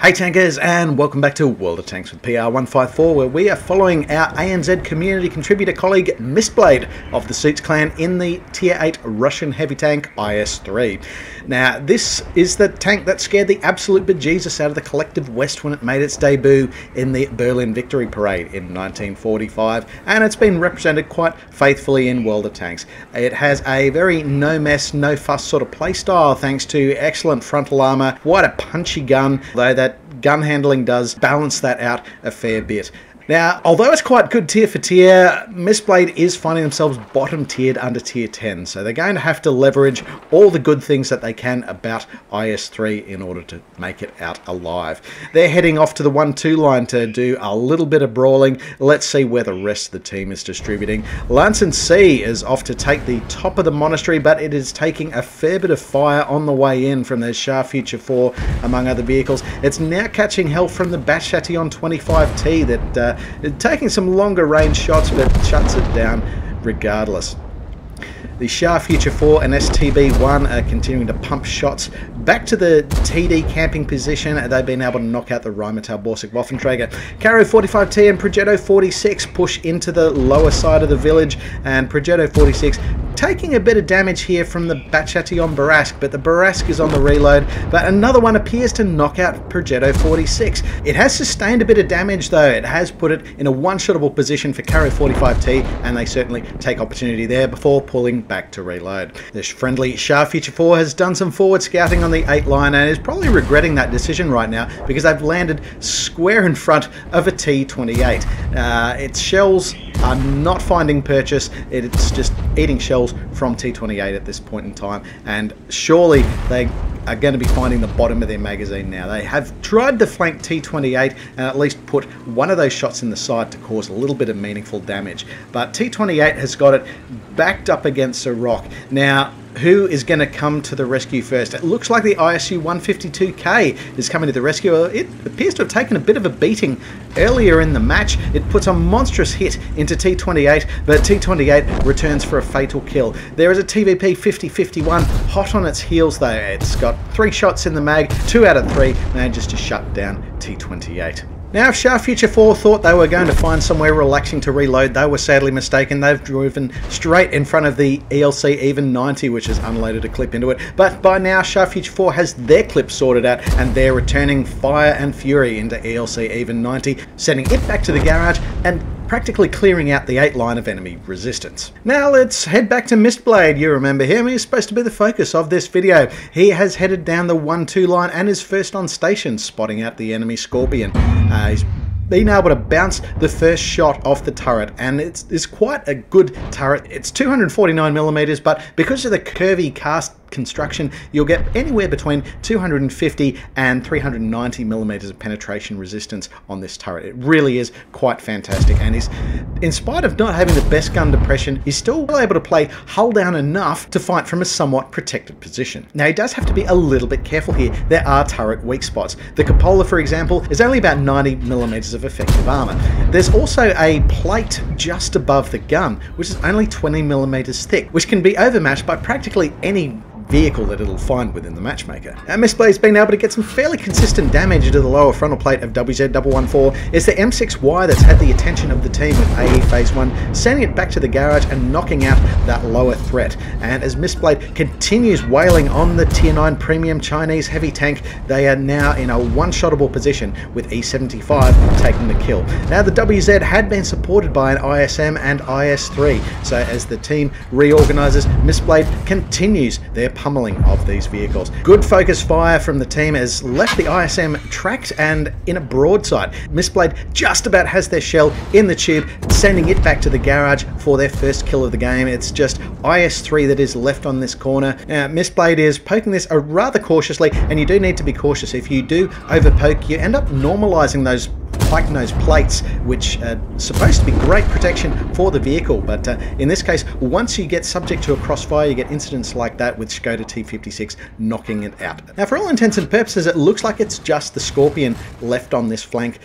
Hey tankers, and welcome back to World of Tanks with PR154, where we are following our ANZ Community Contributor colleague Mystblade of the Suits clan in the Tier 8 Russian heavy tank IS-3. Now, this is the tank that scared the absolute bejeeus out of the collective West when it made its debut in the Berlin Victory Parade in 1945, and it's been represented quite faithfully in World of Tanks. It has a very no mess, no fuss sort of playstyle thanks to excellent frontal armour, quite a punchy gun, though that gun handling does balance that out a fair bit. Now, although it's quite good tier for tier, Mystblade is finding themselves bottom tiered under tier 10, so they're going to have to leverage all the good things that they can about IS-3 in order to make it out alive. They're heading off to the 1-2 line to do a little bit of brawling. Let's see where the rest of the team is distributing. Lance and C is off to take the top of the monastery, but it is taking a fair bit of fire on the way in from their Shah Future 4, among other vehicles. It's now catching hell from the Bashation 25T that taking some longer range shots, but shuts it down regardless. The Shah Future 4 and STB1 are continuing to pump shots back to the TD camping position. They've been able to knock out the Rheinmetall Borsig Waffenträger. Caro 45T and Progetto 46 push into the lower side of the village, and Progetto 46 taking a bit of damage here from the Bachation Barask, but the Barask is on the reload, but another one appears to knock out Progetto 46. It has sustained a bit of damage though. It has put it in a one-shottable position for Caro 45T, and they certainly take opportunity there before pulling back to reload. The friendly Shah Future 4 has done some forward scouting on the 8 line and is probably regretting that decision right now because they've landed square in front of a T28. Its shells are not finding purchase. It's just eating shells from T28 at this point in time, and surely they are going to be finding the bottom of their magazine now. They have tried to flank T28 and at least put one of those shots in the side to cause a little bit of meaningful damage, but T28 has got it backed up against a rock. Now, who is going to come to the rescue first? It looks like the ISU 152K is coming to the rescue. It appears to have taken a bit of a beating earlier in the match. It puts a monstrous hit into T28, but T28 returns for a fatal kill. There is a TVP 5051 hot on its heels though. It's got 3 shots in the mag, 2 out of 3 manages to shut down T28. Now, if Shah Future 4 thought they were going to find somewhere relaxing to reload, they were sadly mistaken. They've driven straight in front of the ELC Even 90, which has unloaded a clip into it. But by now, Shah Future 4 has their clip sorted out, and they're returning fire and fury into ELC Even 90, sending it back to the garage and practically clearing out the 8 line of enemy resistance. Now let's head back to Mystblade. You remember him, he's supposed to be the focus of this video. He has headed down the 1-2 line and is first on station, spotting out the enemy Scorpion. He's been able to bounce the first shot off the turret, and it's quite a good turret. It's 249mm, but because of the curvy cast construction, you'll get anywhere between 250 and 390mm of penetration resistance on this turret. It really is quite fantastic, and he's, in spite of not having the best gun depression, he's still able to play hull down enough to fight from a somewhat protected position. Now, he does have to be a little bit careful here. There are turret weak spots. The cupola, for example, is only about 90mm of effective armor. There's also a plate just above the gun, which is only 20mm thick, which can be overmatched by practically any vehicle that it'll find within the matchmaker. Now, Mystblade's been able to get some fairly consistent damage into the lower frontal plate of WZ114. It's the M6Y that's had the attention of the team with AE Phase 1, sending it back to the garage and knocking out that lower threat. And as Mystblade continues wailing on the Tier 9 premium Chinese heavy tank, they are now in a one-shottable position with E75 taking the kill. Now, the WZ had been supported by an ISM and IS-3, so as the team reorganises, Mystblade continues their pummeling of these vehicles. Good focus fire from the team has left the ISM tracked and in a broadside. Mystblade just about has their shell in the tube, sending it back to the garage for their first kill of the game. It's just IS-3 that is left on this corner. Mystblade is poking this rather cautiously, and you do need to be cautious. If you do overpoke, you end up normalizing those pike nose plates, which are supposed to be great protection for the vehicle, but in this case, once you get subject to a crossfire, you get incidents like that with Skoda T56 knocking it out. Now, for all intents and purposes, it looks like it's just the Scorpion left on this flank,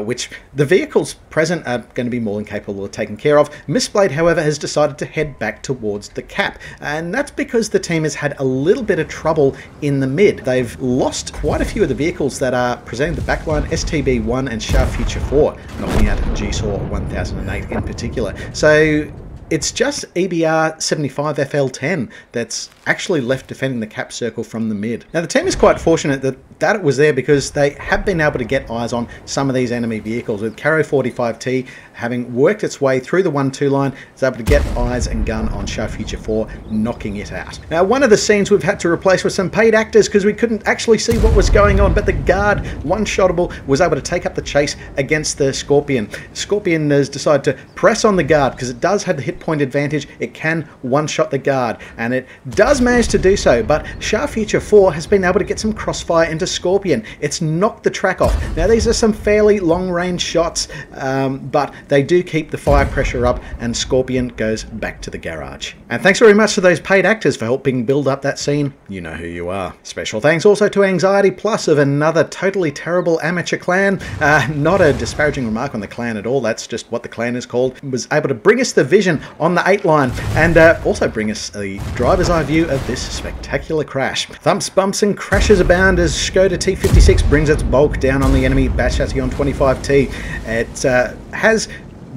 which the vehicles present are going to be more than capable of taking care of. Mystblade, however, has decided to head back towards the cap, and that's because the team has had a little bit of trouble in the mid. They've lost quite a few of the vehicles that are presenting the backline, STB1 and Shah Future 4, knocking out GSAW 1008 in particular. So it's just EBR 75 FL10 that's actually left defending the cap circle from the mid. Now, the team is quite fortunate that it was there because they have been able to get eyes on some of these enemy vehicles, with Caro 45T having worked its way through the 1-2 line, is able to get eyes and gun on Shah Future 4, knocking it out. Now, one of the scenes we've had to replace with some paid actors because we couldn't actually see what was going on, but the guard, one-shottable, was able to take up the chase against the Scorpion. Scorpion has decided to press on the guard because it does have the hit point advantage. It can one-shot the guard, and it does manage to do so, but Shah Future 4 has been able to get some crossfire into Scorpion. It's knocked the track off. Now, these are some fairly long-range shots, but they do keep the fire pressure up, and Scorpion goes back to the garage. And thanks very much to those paid actors for helping build up that scene. You know who you are. Special thanks also to Anxiety Plus of another totally terrible amateur clan. Not a disparaging remark on the clan at all, that's just what the clan is called. Was able to bring us the vision on the 8 line, and also bring us a driver's eye view of this spectacular crash. Thumps, bumps and crashes abound as Skoda T56 brings its bulk down on the enemy Bat Chassis on 25T. It has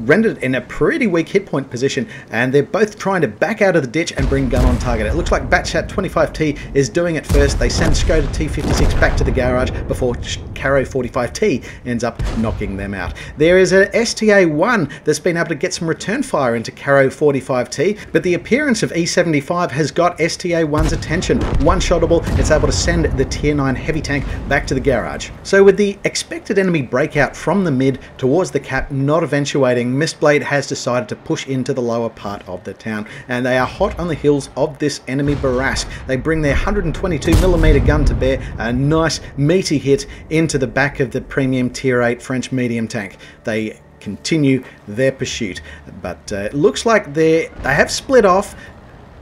rendered in a pretty weak hit point position, and they're both trying to back out of the ditch and bring gun on target. It looks like Batchat 25T is doing it first. They send Skoda T56 back to the garage before Caro 45T ends up knocking them out. There is a STA1 that's been able to get some return fire into Caro 45T, but the appearance of E75 has got STA1's attention. One-shottable, it's able to send the Tier 9 heavy tank back to the garage. So with the expected enemy breakout from the mid towards the cap not eventuating, Mystblade has decided to push into the lower part of the town, and they are hot on the heels of this enemy Barask. They bring their 122mm gun to bear, a nice meaty hit into the back of the premium Tier 8 French medium tank. They continue their pursuit, but it looks like they have split off.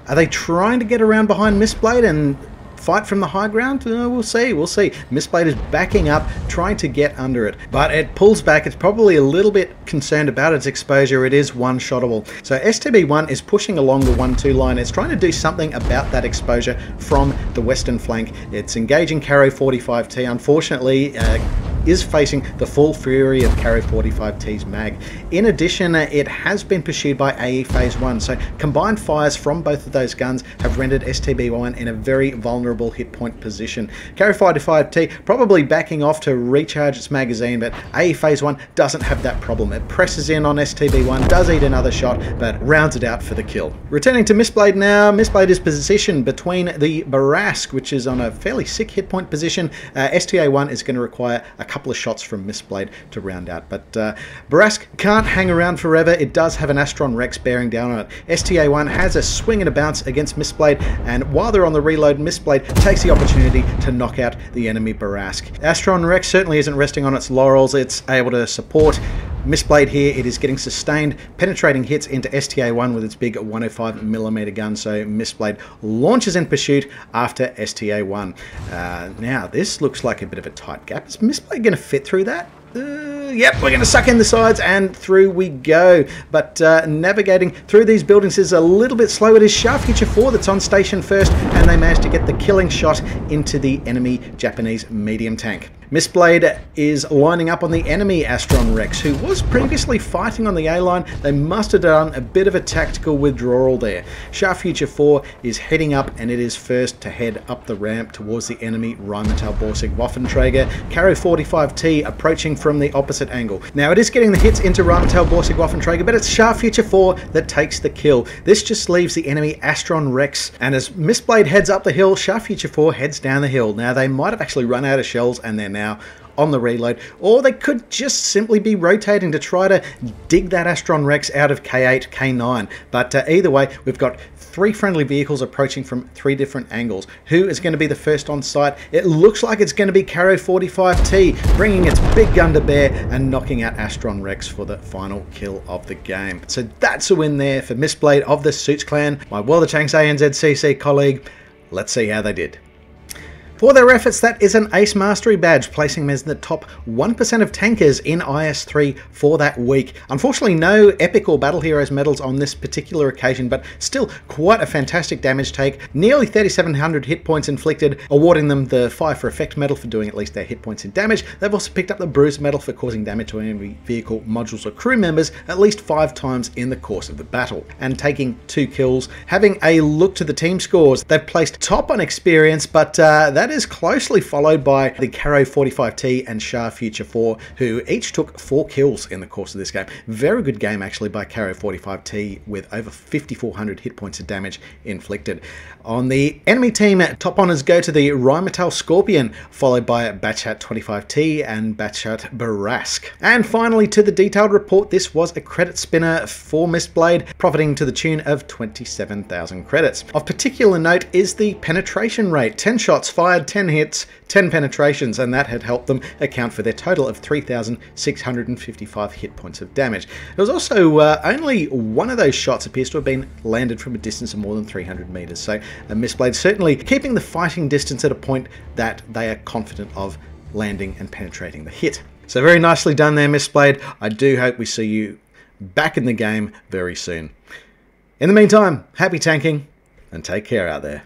Are they trying to get around behind Mystblade and fight from the high ground? We'll see, we'll see. Mystblade is backing up, trying to get under it, but it pulls back. It's probably a little bit concerned about its exposure. It is one-shottable. So STB1 is pushing along the 1-2 line. It's trying to do something about that exposure from the western flank. It's engaging Caro 45T. Unfortunately, is facing the full fury of Caro 45T's mag. In addition, it has been pursued by AE Phase 1, so combined fires from both of those guns have rendered STB1 in a very vulnerable hit point position. Caro 45T probably backing off to recharge its magazine, but AE Phase 1 doesn't have that problem. It presses in on STB1, does eat another shot, but rounds it out for the kill. Returning to Mystblade now, Mystblade is positioned between the Barask, which is on a fairly sick hit point position. STA1 is going to require a couple of shots from Mystblade to round out, but Barask can't hang around forever. It does have an Astron Rex bearing down on it. STA1 has a swing and a bounce against Mystblade, and while they're on the reload, Mystblade takes the opportunity to knock out the enemy Barask. Astron Rex certainly isn't resting on its laurels. It's able to support Mystblade here. It is getting sustained, penetrating hits into STA1 with its big 105mm gun, so Mystblade launches in pursuit after STA1. Now, this looks like a bit of a tight gap. Is Mystblade going to fit through that? Yep, we're going to suck in the sides and through we go. But navigating through these buildings is a little bit slow. It is Shah Future 4 that's on station first, and they managed to get the killing shot into the enemy Japanese medium tank. Mystblade is lining up on the enemy Astron Rex, who was previously fighting on the A-line. They must have done a bit of a tactical withdrawal there. Shah Future 4 is heading up, and it is first to head up the ramp towards the enemy Rheinmetall Borsig Waffenträger. Caro 45T approaching from the opposite angle. Now, it is getting the hits into Rheinmetall Borsig Waffenträger, but it's Shah Future 4 that takes the kill. This just leaves the enemy Astron Rex, and as Mystblade heads up the hill, Shah Future 4 heads down the hill. Now, they might have actually run out of shells, and they're now on the reload, or they could just simply be rotating to try to dig that Astron Rex out of K8, K9. But either way, we've got 3 friendly vehicles approaching from 3 different angles. Who is going to be the first on site? It looks like it's going to be Caro 45T, bringing its big gun to bear and knocking out Astron Rex for the final kill of the game. So that's a win there for Mystblade of the Suits clan, my World of Tanks ANZ CC colleague. Let's see how they did. For their efforts, that is an Ace Mastery badge, placing them as the top 1% of tankers in IS-3 for that week. Unfortunately, no Epic or Battle Heroes medals on this particular occasion, but still quite a fantastic damage take. Nearly 3,700 hit points inflicted, awarding them the Fire for Effect medal for doing at least their hit points in damage. They've also picked up the Bruise medal for causing damage to enemy vehicle, modules or crew members at least 5 times in the course of the battle. And taking 2 kills, having a look to the team scores, they've placed top on experience, but that is closely followed by the Caro 45T and Shah Future 4, who each took 4 kills in the course of this game. Very good game actually by Caro 45T, with over 5,400 hit points of damage inflicted. On the enemy team, top honours go to the Rheinmetall Scorpion, followed by Batchat 25T and Batchat Barask. And finally, to the detailed report, this was a credit spinner for Mystblade, profiting to the tune of 27,000 credits. Of particular note is the penetration rate. 10 shots fired, 10 hits, 10 penetrations, and that had helped them account for their total of 3,655 hit points of damage. There was also only one of those shots appears to have been landed from a distance of more than 300 meters. So Mystblade certainly keeping the fighting distance at a point that they are confident of landing and penetrating the hit. So very nicely done there, Mystblade. I do hope we see you back in the game very soon. In the meantime, happy tanking and take care out there.